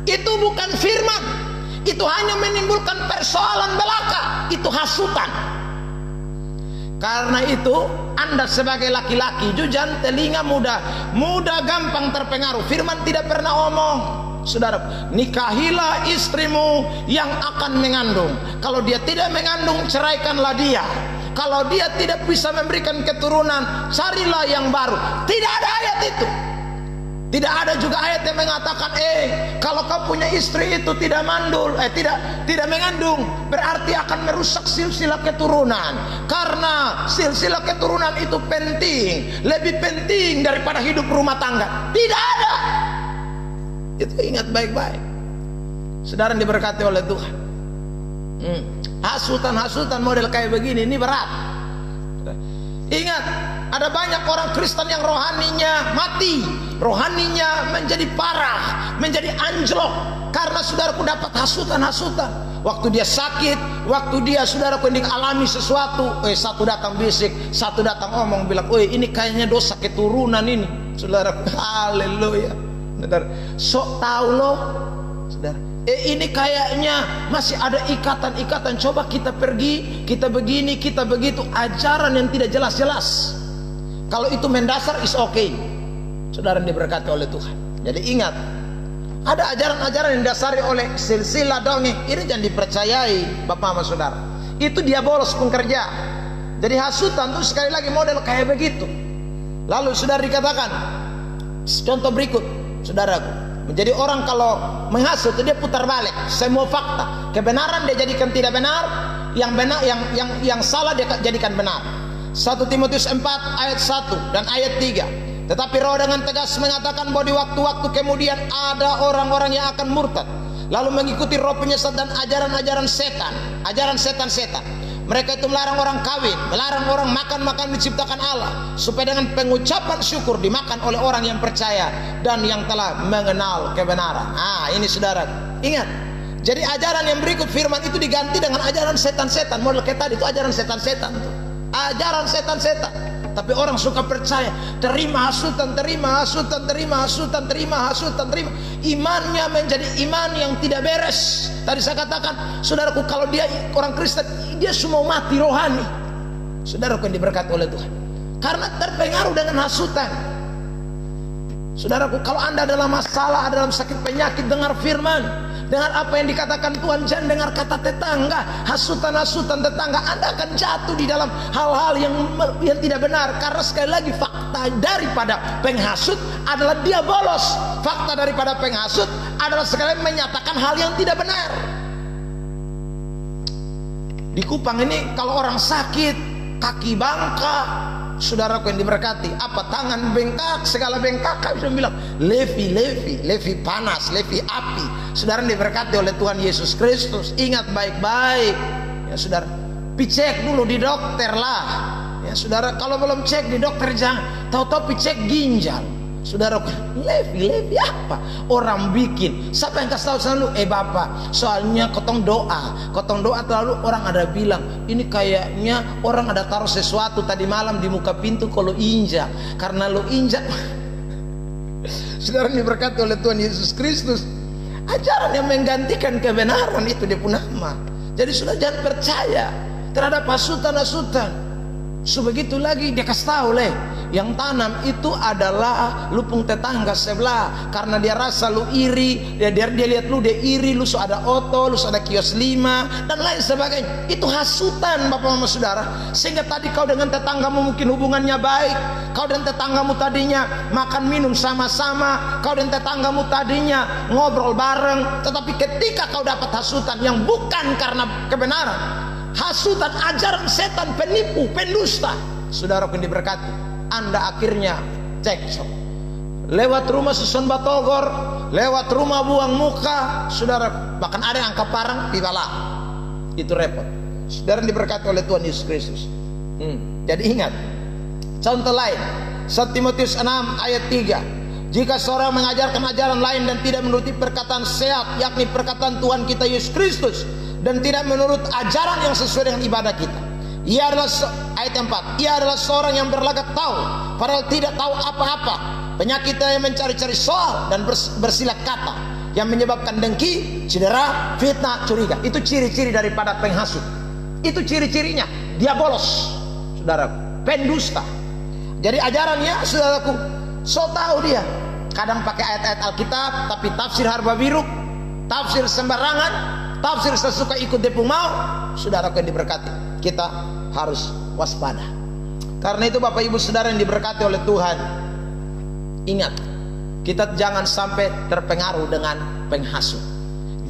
Itu bukan firman. Itu hanya menimbulkan persoalan belaka. Itu hasutan. Karena itu Anda sebagai laki-laki, jangan telinga mudah gampang terpengaruh. Firman tidak pernah omong, saudara, nikahilah istrimu yang akan mengandung. Kalau dia tidak mengandung, ceraikanlah dia. Kalau dia tidak bisa memberikan keturunan, carilah yang baru. Tidak ada ayat itu. Tidak ada juga ayat yang mengatakan kalau kau punya istri itu tidak mandul, tidak mengandung, berarti akan merusak silsilah keturunan. Karena silsilah keturunan itu penting, lebih penting daripada hidup rumah tangga. Tidak ada. Itu ingat baik-baik. Saudara yang diberkati oleh Tuhan. Hasutan model kayak begini ini berat. Ingat, ada banyak orang Kristen yang rohaninya mati, rohaninya menjadi parah, menjadi anjlok karena saudaraku dapat hasutan. Waktu dia sakit, waktu dia saudaraku yang alami sesuatu, satu datang bisik, satu datang omong bilang, ini kayaknya dosa keturunan ini. Saudaraku, haleluya. Saudara, sok tahu loh, saudara. Ini kayaknya masih ada ikatan-ikatan. Coba kita pergi, kita begini, kita begitu. Ajaran yang tidak jelas-jelas. Kalau itu mendasar is okay. Saudara yang diberkati oleh Tuhan. Jadi ingat, ada ajaran-ajaran yang didasari oleh silsilah dongeng. Ini jangan dipercayai, Bapak sama Saudara. Itu dia bolos pekerja. Jadi hasutan itu sekali lagi model kayak begitu. Lalu saudara dikatakan, contoh berikut, saudaraku. Menjadi orang kalau menghasut dia putar balik semua fakta. Kebenaran dia jadikan tidak benar, yang salah dia jadikan benar. 1 Timotius 4 ayat 1 dan ayat 3. Tetapi Roh dengan tegas mengatakan bahwa di waktu-waktu kemudian ada orang-orang yang akan murtad, lalu mengikuti roh penyesat dan ajaran-ajaran setan, ajaran setan-setan. Mereka itu melarang orang kawin, melarang orang makan makanan diciptakan Allah, supaya dengan pengucapan syukur dimakan oleh orang yang percaya dan yang telah mengenal kebenaran. Ini saudara, ingat. Jadi ajaran yang berikut firman itu diganti dengan ajaran setan-setan. Model kayak tadi itu ajaran setan-setan tuh. Ajaran setan-setan. Tapi orang suka percaya, terima hasutan, terima hasutan, terima hasutan, terima hasutan, terima. Imannya menjadi iman yang tidak beres. Tadi saya katakan, saudaraku, kalau dia orang Kristen, dia semua mati rohani. Saudaraku yang diberkati oleh Tuhan, karena terpengaruh dengan hasutan. Saudaraku, kalau Anda dalam masalah, ada dalam sakit penyakit, dengar firman, dengar apa yang dikatakan Tuhan. Jangan dengar kata tetangga, hasutan-hasutan tetangga. Anda akan jatuh di dalam hal-hal yang tidak benar. Karena sekali lagi fakta daripada penghasut adalah dia bolos. Fakta daripada penghasut adalah sekali menyatakan hal yang tidak benar. Di Kupang ini kalau orang sakit, kaki bangka, saudaraku yang diberkati, apa tangan bengkak, segala bengkak, kami sudah bilang Levi panas, Levi api. Saudara yang diberkati oleh Tuhan Yesus Kristus, ingat baik-baik ya saudara, cek dulu di dokter lah ya saudara. Kalau belum cek di dokter jangan tahu-tahu cek ginjal. Saudara, Levi apa orang bikin, siapa yang kasih tahu selalu bapak, soalnya kotong doa terlalu orang ada bilang ini kayaknya orang ada taruh sesuatu tadi malam di muka pintu kalau injak, karena lo injak. Saudara diberkati oleh Tuhan Yesus Kristus, ajaran yang menggantikan kebenaran itu dia pun nama. Jadi sudah jangan percaya terhadap hasutan. Sebegitu lagi dia kasih tahu yang tanam itu adalah lupung tetangga sebelah, karena dia rasa lu iri, dia lihat lu dia iri, lu ada oto, lu ada kios 5 dan lain sebagainya. Itu hasutan Bapak Mama Saudara, sehingga tadi kau dengan tetanggamu mungkin hubungannya baik, kau dan tetanggamu tadinya makan minum sama-sama, kau dan tetanggamu tadinya ngobrol bareng, tetapi ketika kau dapat hasutan yang bukan karena kebenaran, hasutan ajaran setan, penipu, pendusta, saudara pun diberkati, Anda akhirnya cekcok. Lewat rumah susun batogor, lewat rumah buang muka, saudara, bahkan ada yang angkat parang pibala. Itu repot. Saudara diberkati oleh Tuhan Yesus Kristus. Jadi ingat, contoh lain 1 Timotius 6 ayat 3, jika seorang mengajarkan ajaran lain dan tidak menuruti perkataan sehat, yakni perkataan Tuhan kita Yesus Kristus, dan tidak menurut ajaran yang sesuai dengan ibadah kita, ia adalah ayat 4, ia adalah seorang yang berlagak tahu padahal tidak tahu apa-apa, penyakitnya yang mencari-cari soal dan bersilat kata, yang menyebabkan dengki, cedera, fitnah, curiga. Itu ciri-ciri daripada penghasut. Itu ciri-cirinya dia bolos, saudara, pendusta. Jadi ajarannya, saudaraku, so tahu dia kadang pakai ayat-ayat Alkitab tapi tafsir harba biruk, tafsir sembarangan, tafsir sesuka ikut depung mau. Saudaraku yang diberkati, kita harus waspada. Karena itu Bapak Ibu Saudara yang diberkati oleh Tuhan, ingat, kita jangan sampai terpengaruh dengan penghasut.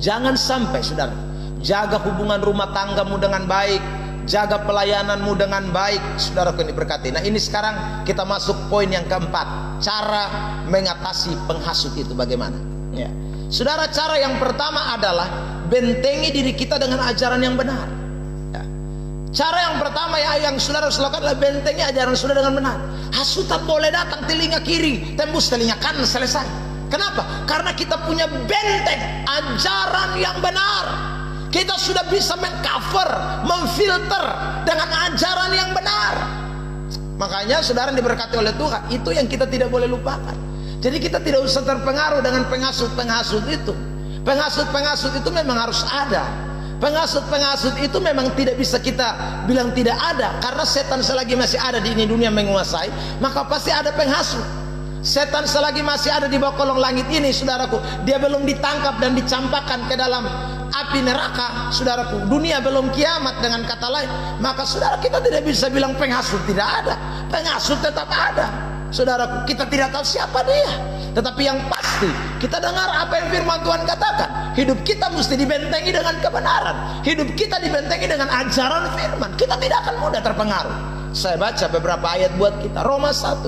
Jangan sampai saudara. Jaga hubungan rumah tanggamu dengan baik, jaga pelayananmu dengan baik, saudaraku yang diberkati. Nah ini sekarang kita masuk poin yang keempat, cara mengatasi penghasut itu bagaimana ya. Saudara, cara yang pertama adalah bentengi diri kita dengan ajaran yang benar ya. Cara yang pertama yang saudara harus lakukan adalah bentengi ajaran saudara dengan benar. Hasutan boleh datang telinga kiri, tembus telinga kanan, selesai. Kenapa? Karena kita punya benteng ajaran yang benar. Kita sudah bisa mengcover, memfilter dengan ajaran yang benar. Makanya saudara diberkati oleh Tuhan, itu yang kita tidak boleh lupakan. Jadi kita tidak usah terpengaruh dengan penghasut-penghasut itu. Penghasut-penghasut itu memang harus ada. Penghasut-penghasut itu memang tidak bisa kita bilang tidak ada, karena setan selagi masih ada di ini dunia menguasai, maka pasti ada penghasut. Setan selagi masih ada di bawah kolong langit ini, saudaraku, dia belum ditangkap dan dicampakkan ke dalam api neraka, saudaraku, dunia belum kiamat dengan kata lain, maka saudara kita tidak bisa bilang penghasut tidak ada. Penghasut tetap ada, saudaraku. Kita tidak tahu siapa dia, tetapi yang pasti kita dengar apa yang firman Tuhan katakan. Hidup kita mesti dibentengi dengan kebenaran, hidup kita dibentengi dengan ajaran firman. Kita tidak akan mudah terpengaruh. Saya baca beberapa ayat buat kita. Roma 1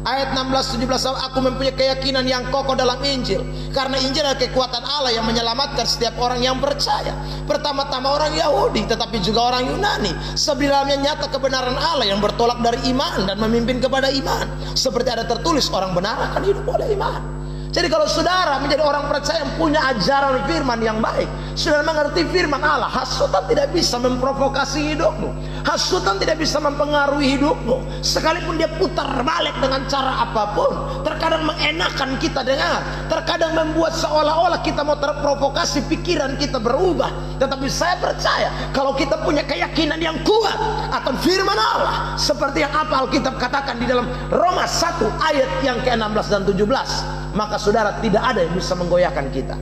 ayat 16-17, aku mempunyai keyakinan yang kokoh dalam Injil, karena Injil adalah kekuatan Allah yang menyelamatkan setiap orang yang percaya, pertama-tama orang Yahudi tetapi juga orang Yunani. Sebenarnya nyata kebenaran Allah yang bertolak dari iman dan memimpin kepada iman, seperti ada tertulis, orang benar akan hidup oleh iman. Jadi kalau saudara menjadi orang percaya yang punya ajaran firman yang baik, saudara mengerti firman Allah, hasutan tidak bisa memprovokasi hidupmu, hasutan tidak bisa mempengaruhi hidupmu, sekalipun dia putar balik dengan cara apapun. Terkadang mengenakan kita dengar, terkadang membuat seolah-olah kita mau terprovokasi, pikiran kita berubah. Tetapi saya percaya kalau kita punya keyakinan yang kuat akan firman Allah, seperti yang apa Alkitab katakan di dalam Roma 1 ayat yang ke-16 dan 17, maka saudara tidak ada yang bisa menggoyahkan kita.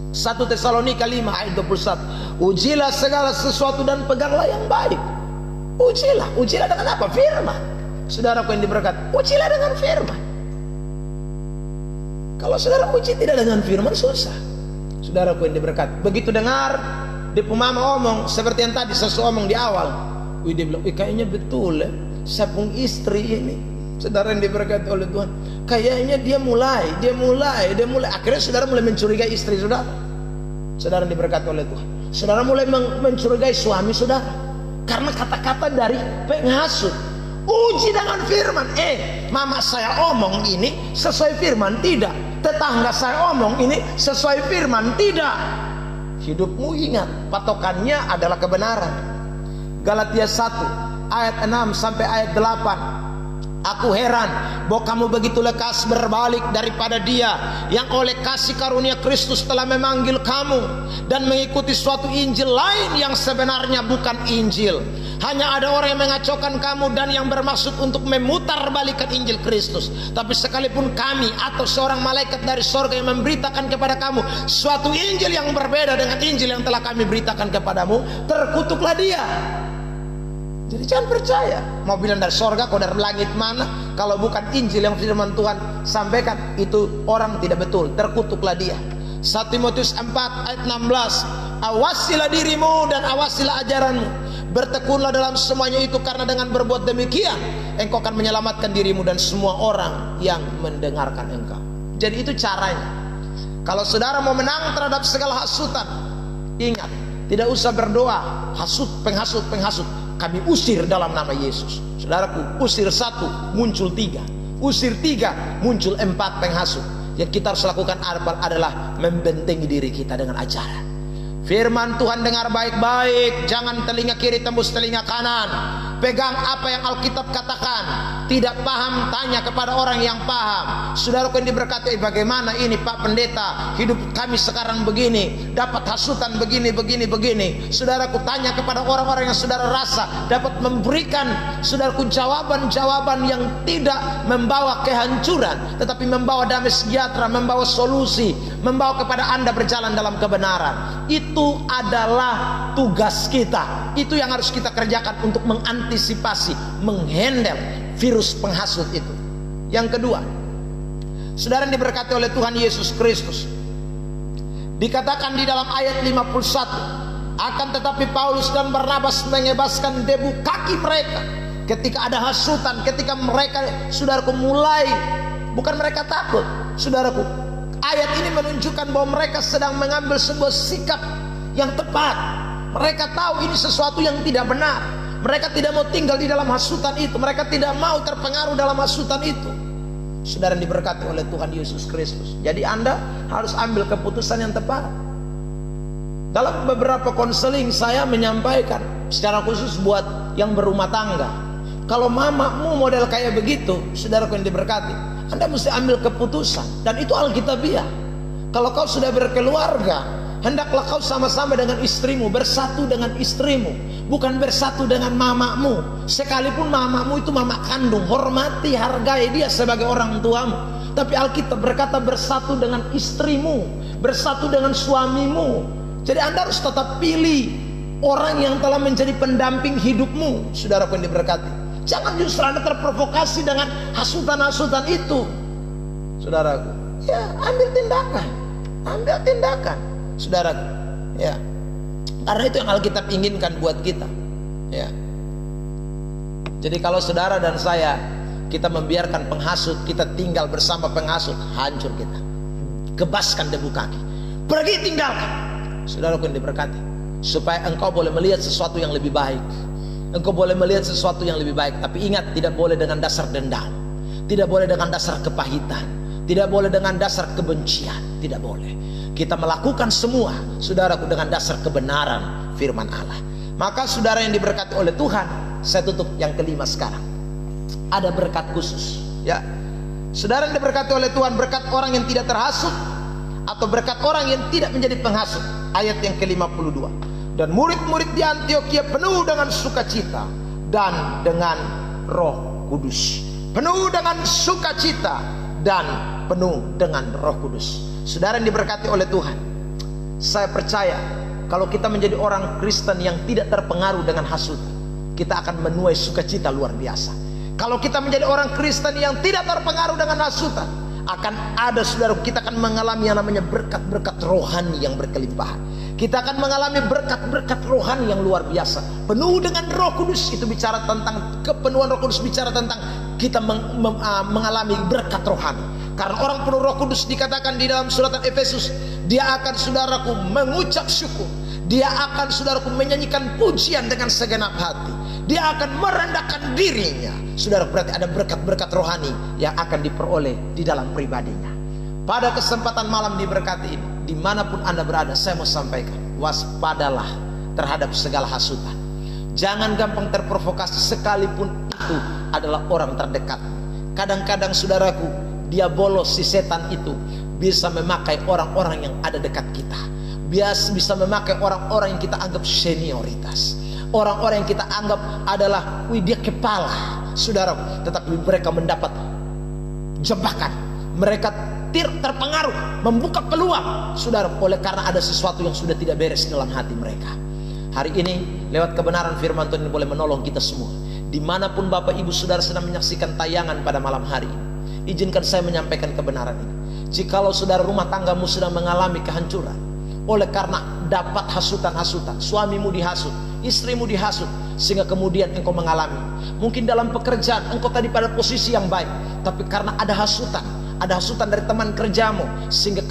1 Tesalonika 5 ayat 21, ujilah segala sesuatu dan peganglah yang baik. Ujilah dengan apa? Firman. Saudaraku yang diberkati, ujilah dengan firman. Kalau saudara uji tidak dengan firman, susah. Saudaraku yang diberkati, begitu dengar di pemama omong seperti yang tadi sesu omong di awal, dia bilang, kayaknya betul ya. saya pun istri ini, saudara yang diberkati oleh Tuhan, kayaknya dia mulai akhirnya saudara mulai mencurigai istri saudara. Saudara yang diberkati oleh Tuhan, saudara mulai mencurigai suami saudara karena kata-kata dari penghasut. Uji dengan firman. Mama saya omong ini sesuai firman tidak, tetangga saya omong ini sesuai firman tidak. Hidupmu ingat, patokannya adalah kebenaran. Galatia 1 ayat 6 sampai ayat 8. Aku heran bahwa kamu begitu lekas berbalik daripada Dia yang oleh kasih karunia Kristus telah memanggil kamu dan mengikuti suatu Injil lain yang sebenarnya bukan Injil. Hanya ada orang yang mengacaukan kamu dan yang bermaksud untuk memutarbalikkan Injil Kristus. Tapi sekalipun kami atau seorang malaikat dari sorga yang memberitakan kepada kamu suatu Injil yang berbeda dengan Injil yang telah kami beritakan kepadamu, terkutuklah dia. Jadi jangan percaya. Mau bilang dari sorga, kau dari langit mana, kalau bukan Injil yang firman Tuhan sampaikan, itu orang tidak betul, terkutuklah dia. 1 Timotius 4 ayat 16. Awasilah dirimu dan awasilah ajaranmu, bertekunlah dalam semuanya itu, karena dengan berbuat demikian engkau akan menyelamatkan dirimu dan semua orang yang mendengarkan engkau. Jadi itu caranya. Kalau saudara mau menang terhadap segala hasutan, ingat, tidak usah berdoa penghasut, kami usir dalam nama Yesus. Saudaraku, usir 1 muncul 3, usir 3 muncul 4 penghasut. Yang kita harus lakukan adalah membentengi diri kita dengan ajaran firman Tuhan. Dengar baik-baik, jangan telinga kiri tembus telinga kanan. Pegang apa yang Alkitab katakan. Tidak paham, tanya kepada orang yang paham. Saudaraku yang diberkati, bagaimana ini Pak Pendeta, hidup kami sekarang begini, dapat hasutan begini. Saudaraku, tanya kepada orang-orang yang saudara rasa dapat memberikan saudaraku jawaban-jawaban yang tidak membawa kehancuran, tetapi membawa damai sejahtera, membawa solusi, membawa kepada Anda berjalan dalam kebenaran. Itu adalah tugas kita. Itu yang harus kita kerjakan untuk mengantisipasi, menghandle virus penghasut itu. Yang kedua, saudara yang diberkati oleh Tuhan Yesus Kristus, dikatakan di dalam ayat 51, akan tetapi Paulus dan Barnabas mengebaskan debu kaki mereka ketika ada hasutan, ketika mereka, saudaraku, mulai, bukan mereka takut, saudaraku, ayat ini menunjukkan bahwa mereka sedang mengambil sebuah sikap yang tepat. Mereka tahu ini sesuatu yang tidak benar. Mereka tidak mau tinggal di dalam hasutan itu. Mereka tidak mau terpengaruh dalam hasutan itu. Saudara yang diberkati oleh Tuhan Yesus Kristus. Jadi Anda harus ambil keputusan yang tepat. Dalam beberapa konseling saya menyampaikan secara khusus buat yang berumah tangga. Kalau mamamu model kayak begitu, saudaraku yang diberkati, Anda mesti ambil keputusan. Dan itu Alkitabiah. Kalau kau sudah berkeluarga, hendaklah kau sama-sama dengan istrimu, bersatu dengan istrimu, bukan bersatu dengan mamamu. Sekalipun mamamu itu mama kandung, hormati, hargai dia sebagai orang tuamu. Tapi Alkitab berkata bersatu dengan istrimu, bersatu dengan suamimu. Jadi Anda harus tetap pilih orang yang telah menjadi pendamping hidupmu, saudaraku yang diberkati. Jangan justru Anda terprovokasi dengan hasutan-hasutan itu, saudaraku. Ya, ambil tindakan, saudaraku. Ya, karena itu yang Alkitab inginkan buat kita. Ya. Jadi kalau saudara dan saya, kita membiarkan penghasut, kita tinggal bersama penghasut, hancur kita. Kebaskan debu kaki, pergi, tinggalkan, saudaraku yang diberkati, supaya engkau boleh melihat sesuatu yang lebih baik. Engkau boleh melihat sesuatu yang lebih baik. Tapi ingat, tidak boleh dengan dasar dendam, tidak boleh dengan dasar kepahitan, tidak boleh dengan dasar kebencian. Tidak boleh. Kita melakukan semua, saudaraku, dengan dasar kebenaran firman Allah. Maka saudara yang diberkati oleh Tuhan, saya tutup yang kelima sekarang. Ada berkat khusus, ya. Saudara yang diberkati oleh Tuhan, berkat orang yang tidak terhasut atau berkat orang yang tidak menjadi penghasut. Ayat yang ke-52. Dan murid-murid di Antiokhia penuh dengan sukacita dan dengan Roh Kudus. Penuh dengan sukacita dan penuh dengan Roh Kudus. Saudara yang diberkati oleh Tuhan, saya percaya kalau kita menjadi orang Kristen yang tidak terpengaruh dengan hasutan, kita akan menuai sukacita luar biasa. Kalau kita menjadi orang Kristen yang tidak terpengaruh dengan hasutan, akan ada, saudara, kita akan mengalami yang namanya berkat-berkat rohani yang berkelimpahan. Kita akan mengalami berkat-berkat rohani yang luar biasa, penuh dengan Roh Kudus. Itu bicara tentang kepenuhan Roh Kudus, bicara tentang kita mengalami berkat rohani. Karena orang penuh Roh Kudus dikatakan di dalam surat Efesus, dia akan, saudaraku, mengucap syukur. Dia akan, saudaraku, menyanyikan pujian dengan segenap hati. Dia akan merendahkan dirinya. Saudara, berarti ada berkat-berkat rohani yang akan diperoleh di dalam pribadinya. Pada kesempatan malam diberkati ini, dimanapun Anda berada, saya mau sampaikan, waspadalah terhadap segala hasutan. Jangan gampang terprovokasi, sekalipun itu adalah orang terdekat. Kadang-kadang, saudaraku, dia bolos, si setan itu bisa memakai orang-orang yang ada dekat kita. Bisa memakai orang-orang yang kita anggap senioritas, orang-orang yang kita anggap adalah dia kepala, saudara. Tetapi mereka mendapat jebakan, mereka terpengaruh, membuka peluang, saudara, oleh karena ada sesuatu yang sudah tidak beres dalam hati mereka. Hari ini lewat kebenaran firman Tuhan ini boleh menolong kita semua. Dimanapun Bapak Ibu Saudara sedang menyaksikan tayangan pada malam hari ini, izinkan saya menyampaikan kebenaran ini. Jikalau saudara rumah tanggamu sedang mengalami kehancuran oleh karena dapat hasutan-hasutan, suamimu dihasut, istrimu dihasut, sehingga kemudian engkau mengalami, mungkin dalam pekerjaan engkau tadi pada posisi yang baik, tapi karena ada hasutan dari teman kerjamu, sehingga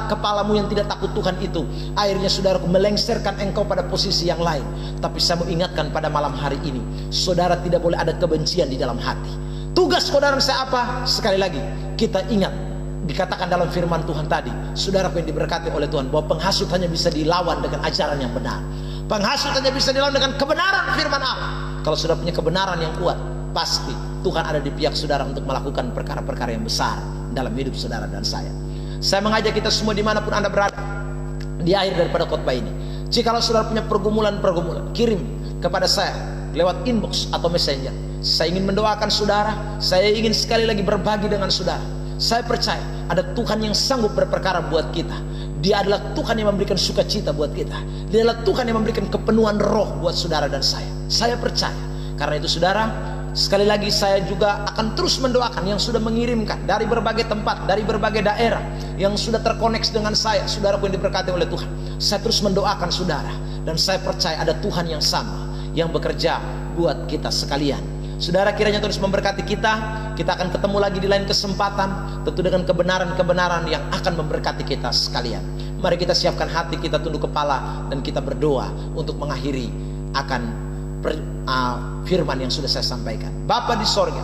kepalamu yang tidak takut Tuhan itu akhirnya, saudaraku, melengsarkan engkau pada posisi yang lain. Tapi saya mau ingatkan pada malam hari ini, saudara, tidak boleh ada kebencian di dalam hati. Tugas saudara saya apa? Sekali lagi kita ingat, dikatakan dalam firman Tuhan tadi, saudaraku yang diberkati oleh Tuhan, bahwa penghasut hanya bisa dilawan dengan ajaran yang benar. Penghasut hanya bisa dilawan dengan kebenaran firman Allah. Kalau sudah punya kebenaran yang kuat, pasti Tuhan ada di pihak saudara untuk melakukan perkara-perkara yang besar dalam hidup saudara dan saya. Saya mengajak kita semua dimanapun Anda berada, di akhir daripada khotbah ini, jikalau saudara punya pergumulan-pergumulan, kirim kepada saya lewat inbox atau messenger. Saya ingin mendoakan saudara, saya ingin sekali lagi berbagi dengan saudara. Saya percaya ada Tuhan yang sanggup berperkara buat kita. Dia adalah Tuhan yang memberikan sukacita buat kita. Dia adalah Tuhan yang memberikan kepenuhan roh buat saudara dan saya. Saya percaya. Karena itu saudara, sekali lagi saya juga akan terus mendoakan yang sudah mengirimkan dari berbagai tempat, dari berbagai daerah, yang sudah terkoneksi dengan saya, saudaraku yang diberkati oleh Tuhan. Saya terus mendoakan saudara, dan saya percaya ada Tuhan yang sama yang bekerja buat kita sekalian. Saudara, kiranya terus memberkati kita. Kita akan ketemu lagi di lain kesempatan, tentu dengan kebenaran-kebenaran yang akan memberkati kita sekalian. Mari kita siapkan hati, kita tunduk kepala, dan kita berdoa untuk mengakhiri akan firman yang sudah saya sampaikan. Bapa di sorga,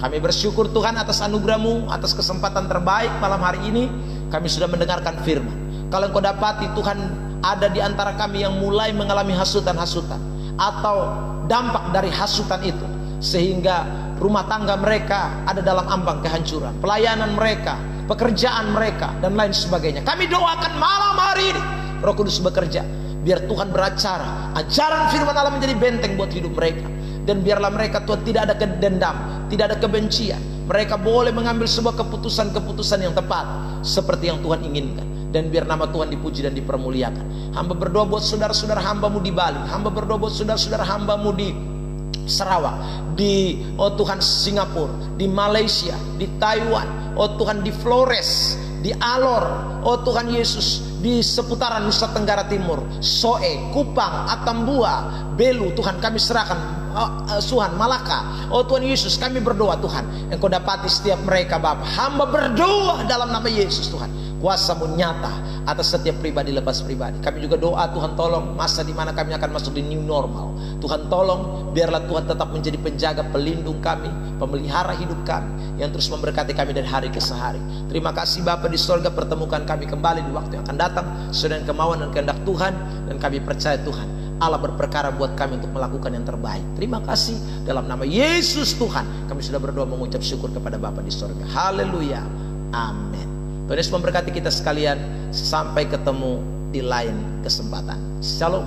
kami bersyukur Tuhan atas anugerah-Mu, atas kesempatan terbaik malam hari ini. Kami sudah mendengarkan firman. Kalau Engkau dapati Tuhan ada di antara kami yang mulai mengalami hasutan-hasutan atau dampak dari hasutan itu, sehingga rumah tangga mereka ada dalam ambang kehancuran, pelayanan mereka, pekerjaan mereka, dan lain sebagainya, kami doakan malam hari ini Roh Kudus bekerja. Biar Tuhan beracara, ajaran firman Allah menjadi benteng buat hidup mereka. Dan biarlah mereka, Tuhan, tidak ada dendam, tidak ada kebencian. Mereka boleh mengambil sebuah keputusan-keputusan yang tepat seperti yang Tuhan inginkan. Dan biar nama Tuhan dipuji dan dipermuliakan. Hamba berdoa buat saudara-saudara hamba-Mu di Bali. Hamba berdoa buat saudara-saudara hamba-Mu di Sarawak, di Tuhan Singapura, di Malaysia, di Taiwan, Tuhan di Flores, di Alor, Tuhan Yesus, di seputaran Nusa Tenggara Timur, Soe, Kupang, Atambua, Belu, Tuhan kami serahkan, Tuhan Malaka, Tuhan Yesus, kami berdoa Tuhan, Engkau dapati setiap mereka Bapa. Hamba berdoa dalam nama Yesus Tuhan, kuasa-Mu nyata atas setiap pribadi lepas pribadi. Kami juga doa Tuhan, tolong masa di mana kami akan masuk di new normal. Tuhan tolong, biarlah Tuhan tetap menjadi penjaga, pelindung kami, pemelihara hidup kami, yang terus memberkati kami dari hari ke hari. Terima kasih Bapa di sorga, pertemukan kami kembali di waktu yang akan datang sesuai dengan kemauan dan kehendak Tuhan. Dan kami percaya Tuhan Allah berperkara buat kami untuk melakukan yang terbaik. Terima kasih, dalam nama Yesus Tuhan kami sudah berdoa mengucap syukur kepada Bapa di sorga. Haleluya, amin. Tuhan Yesus memberkati kita sekalian. Sampai ketemu di lain kesempatan. Shalom.